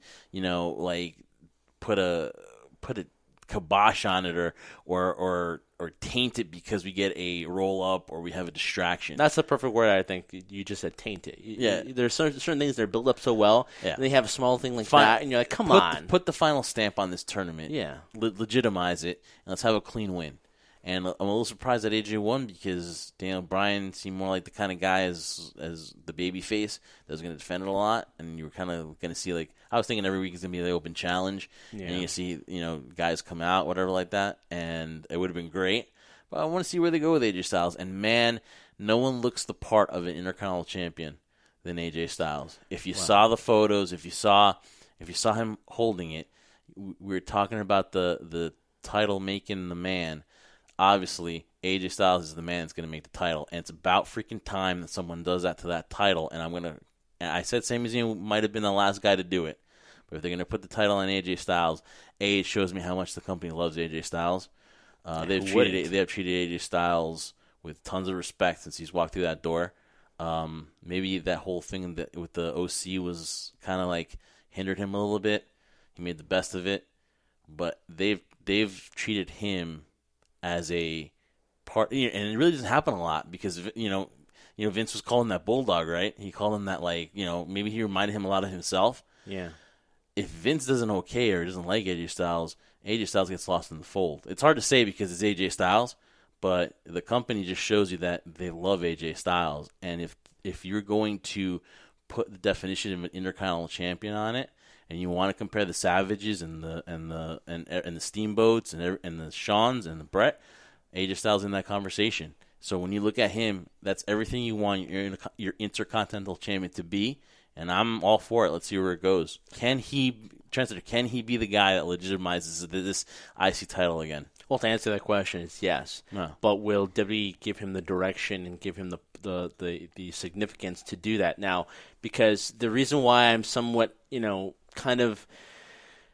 Put a kibosh on it or taint it because we get a roll up or we have a distraction. That's the perfect word. I think you just said taint it. There's certain things that are built up so well, and they have a small thing like that, and you're like, come on, put the final stamp on this tournament. Yeah, legitimize it, and let's have a clean win. And I'm a little surprised that AJ won because Bryan seemed more like the kind of guy as the baby face that was going to defend it a lot. And you were kind of going to see, like, I was thinking every week is going to be the open challenge. Yeah. And you see, guys come out, whatever like that. And it would have been great. But I want to see where they go with AJ Styles. And, man, no one looks the part of an Intercontinental champion than AJ Styles. If you saw the photos, if you saw him holding it, we were talking about the title making the man. Obviously, AJ Styles is the man that's going to make the title, and it's about freaking time that someone does that to that title. And I said Sami Zayn might have been the last guy to do it, but if they're going to put the title on AJ Styles, it shows me how much the company loves AJ Styles. They have treated AJ Styles with tons of respect since he's walked through that door. Maybe that whole thing with the OC was kind of like hindered him a little bit. He made the best of it, but they've treated him as a part, and it really doesn't happen a lot because Vince was calling that bulldog, right? He called him that, like, maybe he reminded him a lot of himself. Yeah. If Vince doesn't or doesn't like AJ Styles gets lost in the fold. It's hard to say because it's AJ Styles, but the company just shows you that they love AJ Styles, and if you're going to put the definition of an Intercontinental champion on it, and you want to compare the Savages and the Steamboats and the Shawns and the Brett, AJ Styles in that conversation. So when you look at him, that's everything you want your Intercontinental champion to be, and I'm all for it. Let's see where it goes. Can he be the guy that legitimizes this IC title again? Well, to answer that question, it's yes. No. But will WWE give him the direction and give him the significance to do that now? Because the reason why I'm somewhat, kind of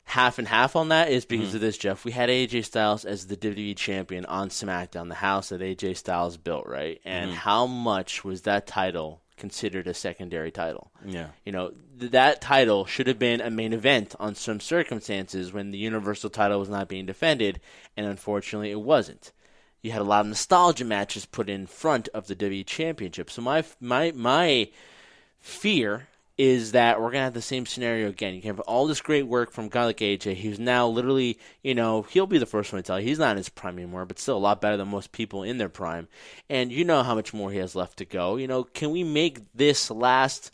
half and half on that is because of this, Jeff. We had AJ Styles as the WWE champion on SmackDown, the house that AJ Styles built, right? And how much was that title considered a secondary title? Yeah. That title should have been a main event on some circumstances when the Universal title was not being defended, and unfortunately it wasn't. You had a lot of nostalgia matches put in front of the WWE Championship. So my fear is that we're going to have the same scenario again. You can have all this great work from a guy like AJ, who's now literally, he'll be the first one to tell you he's not in his prime anymore, but still a lot better than most people in their prime. And you know how much more he has left to go. Can we make this last,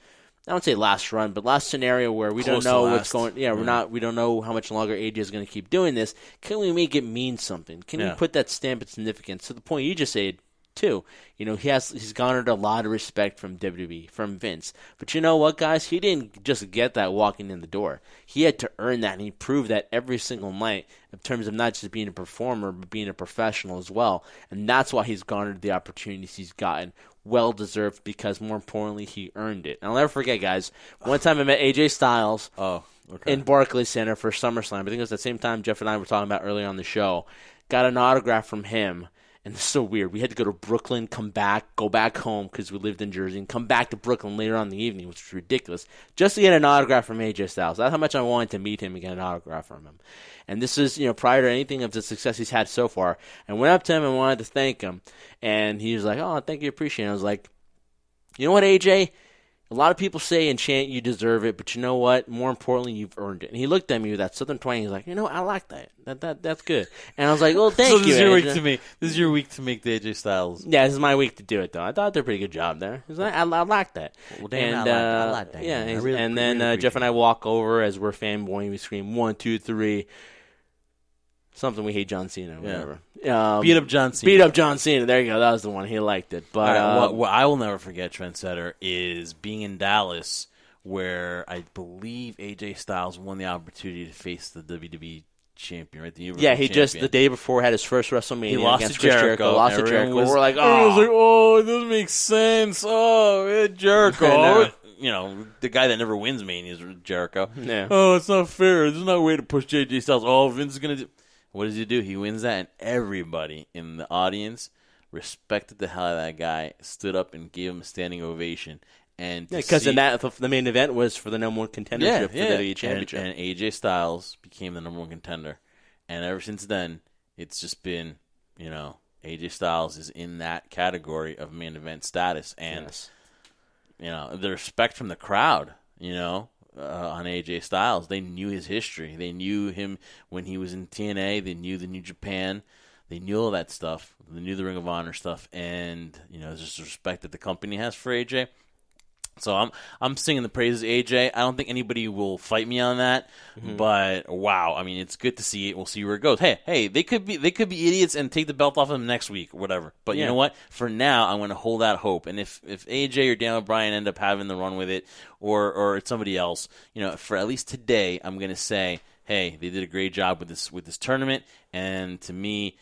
I don't say last run, but last scenario where we don't know what's going, we don't know how much longer AJ is going to keep doing this. Can we make it mean something? Can we put that stamp of significance? To the point you just said, too. He's garnered a lot of respect from WWE, from Vince. But you know what, guys? He didn't just get that walking in the door. He had to earn that, and he proved that every single night in terms of not just being a performer, but being a professional as well. And that's why he's garnered the opportunities he's gotten. Well-deserved, because more importantly, he earned it. And I'll never forget, guys, one time I met AJ Styles in Barclays Center for SummerSlam. I think it was the same time Jeff and I were talking about earlier on the show. Got an autograph from him. And it's so weird. We had to go to Brooklyn, come back, go back home because we lived in Jersey, and come back to Brooklyn later on in the evening, which was ridiculous, just to get an autograph from AJ Styles. That's how much I wanted to meet him and get an autograph from him. And this is, prior to anything of the success he's had so far. And went up to him and wanted to thank him. And he was like, "Oh, thank you, appreciate it." I was like, "You know what, AJ? A lot of people say and chant you deserve it, but you know what? More importantly, you've earned it." And he looked at me with that southern twang. He's like, I like that. That's good. And I was like, well, thank you, this is your AJ. week to me. This is your week to make the AJ Styles. Yeah, this is my week to do it, though. I thought they did a pretty good job there. I like that. Well, damn, I like that. Yeah, and then Jeff and I walk over as we're fanboying. We scream, 1, 2, 3. Something we hate John Cena or whatever. Beat up John Cena. Beat up John Cena. There you go. That was the one. He liked it. But what I will never forget, Trendsetter, is being in Dallas where I believe AJ Styles won the opportunity to face the WWE champion, right? The Universal champion. Just the day before had his first WrestleMania. He lost against to Jericho. Lost to Jericho. We're like, it doesn't make sense. Oh, Jericho. The guy that never wins Mania is Jericho. Yeah. Oh, it's not fair. There's no way to push AJ Styles. Oh, Vince is going to do. What does he do? He wins that, and everybody in the audience respected the hell out of that guy, stood up and gave him a standing ovation. And because the main event was for the number one contendership for the WWE Championship. And AJ Styles became the number one contender. And ever since then, it's just been, AJ Styles is in that category of main event status. And, the respect from the crowd, on AJ Styles. They knew his history. They knew him when he was in TNA. They knew the New Japan. They knew all that stuff. They knew the Ring of Honor stuff. And, there's just the respect that the company has for AJ. So I'm singing the praises of AJ. I don't think anybody will fight me on that, but wow, I mean, it's good to see it. We'll see where it goes. Hey, they could be idiots and take the belt off of them next week, whatever. But you know what? For now, I'm going to hold out hope. And if AJ or Daniel Bryan end up having the run with it, or it's somebody else, for at least today, I'm going to say, hey, they did a great job with this tournament. And to me,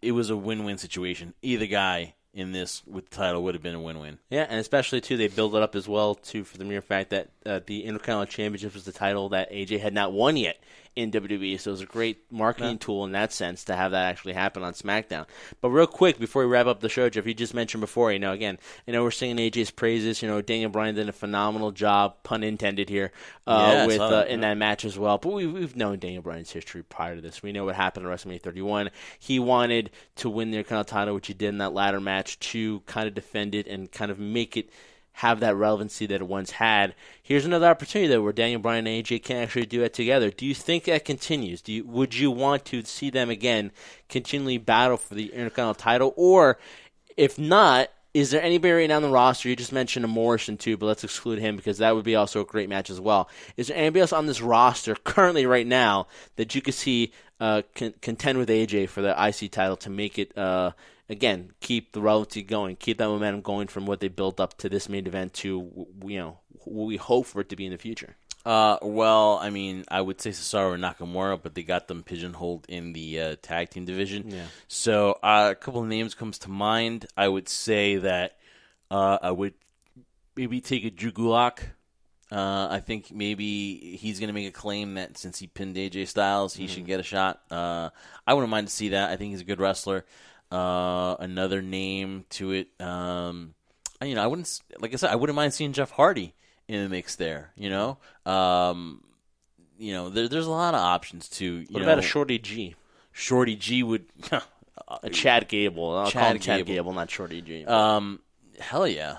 it was a win-win situation. Either guy in this with the title would have been a win-win. Yeah, and especially, too, they build it up as well, too, for the mere fact that the Intercontinental Championship was the title that AJ had not won yet in WWE, so it was a great marketing tool in that sense to have that actually happen on SmackDown. But real quick, before we wrap up the show, Jeff, you just mentioned before, again, we're singing AJ's praises. Daniel Bryan did a phenomenal job, pun intended here, in that match as well. But we've known Daniel Bryan's history prior to this. We know what happened at WrestleMania 31. He wanted to win the Intercontinental title, which he did in that ladder match, to kind of defend it and kind of make it have that relevancy that it once had. Here's another opportunity, though, where Daniel Bryan and AJ can actually do it together. Do you think that continues? Would you want to see them again continually battle for the Intercontinental title? Or, if not, is there anybody right now on the roster? You just mentioned a Morrison, too, but let's exclude him because that would be also a great match as well. Is there anybody else on this roster currently right now that you could see contend with AJ for the IC title to make it again, keep the relevancy going, keep that momentum going from what they built up to this main event to, what we hope for it to be in the future? Well, I mean, I would say Cesaro and Nakamura, but they got them pigeonholed in the tag team division. Yeah. So a couple of names comes to mind. I would say that I would maybe take a Drew Gulak. I think maybe he's going to make a claim that since he pinned AJ Styles, he should get a shot. I wouldn't mind to see that. I think he's a good wrestler. Another name to it. I wouldn't, like I said, I wouldn't mind seeing Jeff Hardy in the mix there. There's a lot of options too. What about a Shorty G? Shorty G would a Chad Gable. I'll call him Chad Gable, not Shorty G. Hell yeah.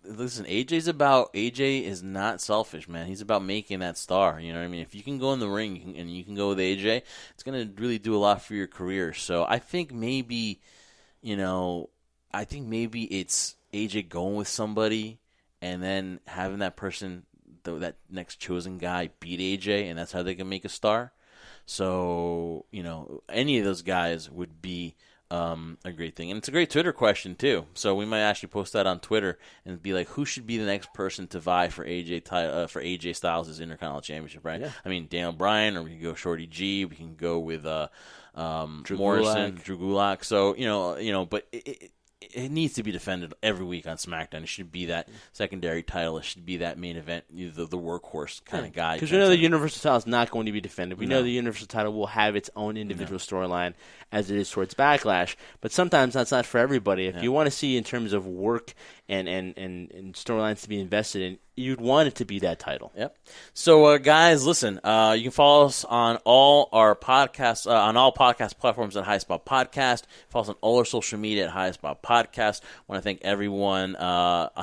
Listen, AJ is not selfish, man. He's about making that star. You know what I mean? If you can go in the ring and you can go with AJ, it's going to really do a lot for your career. So I think maybe, it's AJ going with somebody and then having that person, that next chosen guy, beat AJ, and that's how they can make a star. So, any of those guys would be a great thing. And it's a great Twitter question, too. So we might actually post that on Twitter and be like, who should be the next person to vie for AJ Styles' Intercontinental Championship, right? Yeah. I mean, Daniel Bryan, or we can go Shorty G. We can go with Morrison, Drew Gulak. So, but it needs to be defended every week on SmackDown. It should be that secondary title. It should be that main event, the workhorse kind of guy. Because we know the Universal title is not going to be defended. We know the Universal title will have its own individual storyline as it is towards Backlash. But sometimes that's not for everybody. If you want to see in terms of work and storylines to be invested in, you'd want it to be that title. Yep. So, guys, listen. You can follow us on all our podcasts, on all podcast platforms at High Spot Podcast. Follow us on all our social media at High Spot Podcast. I want to thank everyone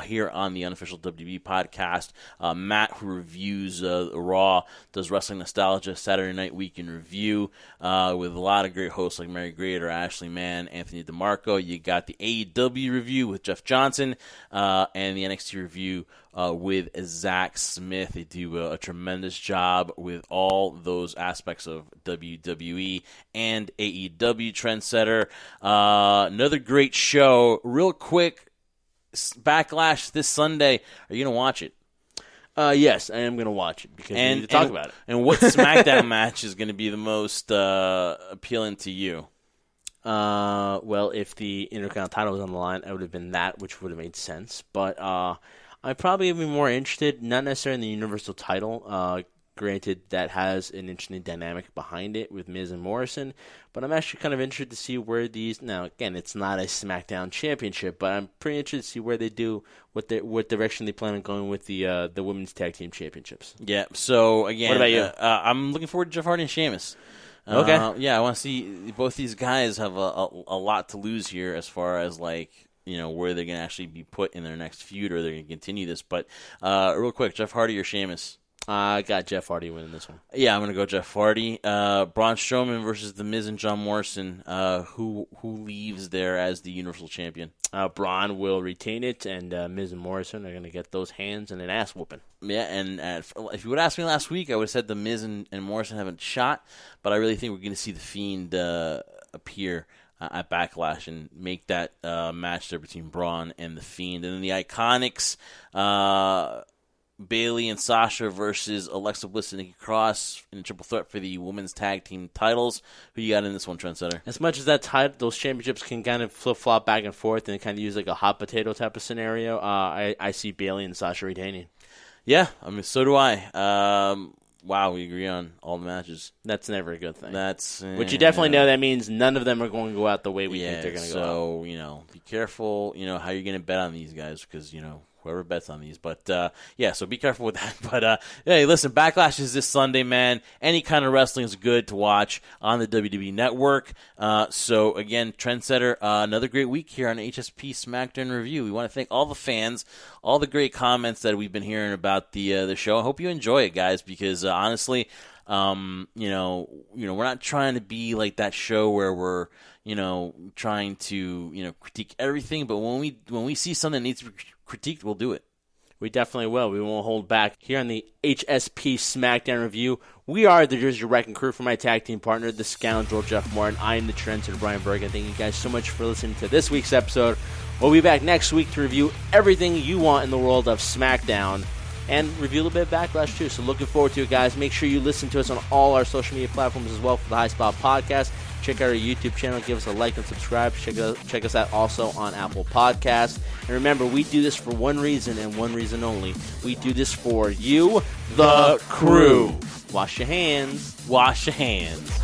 here on the Unofficial WB Podcast. Matt, who reviews Raw, does Wrestling Nostalgia, Saturday Night Week in Review, with a lot of great hosts like Mary Grader, Ashley Mann, Anthony DeMarco. You got the AEW review with Jeff Johnson, and the NXT review with Zach Smith. They do a tremendous job with all those aspects of WWE and AEW. Trendsetter. Another great show. Real quick, Backlash this Sunday. Are you going to watch it? Yes, I am going to watch it because we need to talk about it. And what SmackDown match is going to be the most appealing to you? Well, if the Intercontinental title was on the line, it would have been that, which would have made sense. But I'd probably be more interested, not necessarily in the Universal title, Granted, that has an interesting dynamic behind it with Miz and Morrison, but I'm actually kind of interested to see where these. Now, again, it's not a SmackDown championship, but I'm pretty interested to see where they do what direction they plan on going with the women's tag team championships. Yeah. So again, what about you? I'm looking forward to Jeff Hardy and Sheamus. Okay. Yeah, I want to see both these guys have a lot to lose here as far as like. Where they're going to actually be put in their next feud, or they're going to continue this. But real quick, Jeff Hardy or Sheamus? I got Jeff Hardy winning this one. Yeah, I'm going to go Jeff Hardy. Braun Strowman versus The Miz and John Morrison. Who leaves there as the Universal Champion? Braun will retain it, and Miz and Morrison are going to get those hands and an ass whooping. Yeah, and if you would ask me last week, I would have said The Miz and Morrison haven't shot, but I really think we're going to see The Fiend appear at Backlash and make that match there between Braun and The Fiend. And then the Iconics, Bayley and Sasha versus Alexa Bliss and Nikki Cross in a triple threat for the women's tag team titles. Who you got in this one, Trendsetter? As much as those championships can kind of flip-flop back and forth and kind of use like a hot potato type of scenario, I see Bayley and Sasha retaining. Yeah, I mean, so do I. Wow, we agree on all the matches. That's never a good thing. Which you definitely know that means none of them are going to go out the way we think they're going to go out. So, be careful, how you're going to bet on these guys because, whoever bets on these. But, so be careful with that. But, hey, listen, Backlash is this Sunday, man. Any kind of wrestling is good to watch on the WWE Network. So, again, Trendsetter, another great week here on HSP SmackDown Review. We want to thank all the fans, all the great comments that we've been hearing about the show. I hope you enjoy it, guys, because, honestly, we're not trying to be like that show where we're, trying to, critique everything. But when we see something that needs to be critiqued, we'll do it. We definitely will. We won't hold back. Here on the HSP SmackDown Review, we are the Jersey Wrecking Crew. For my tag team partner, the Scoundrel Jeff Martin, I am the Trendsetter Bryan Greg. Thank you guys so much for listening to this week's episode. We'll be back next week to review everything you want in the world of SmackDown and review a little bit of Backlash too. So looking forward to it, guys. Make sure you listen to us on all our social media platforms as well for the High Spot Podcast. Check out our YouTube channel. Give us a like and subscribe. Check us out also on Apple Podcasts. And remember, we do this for one reason and one reason only. We do this for you, the crew. Wash your hands. Wash your hands.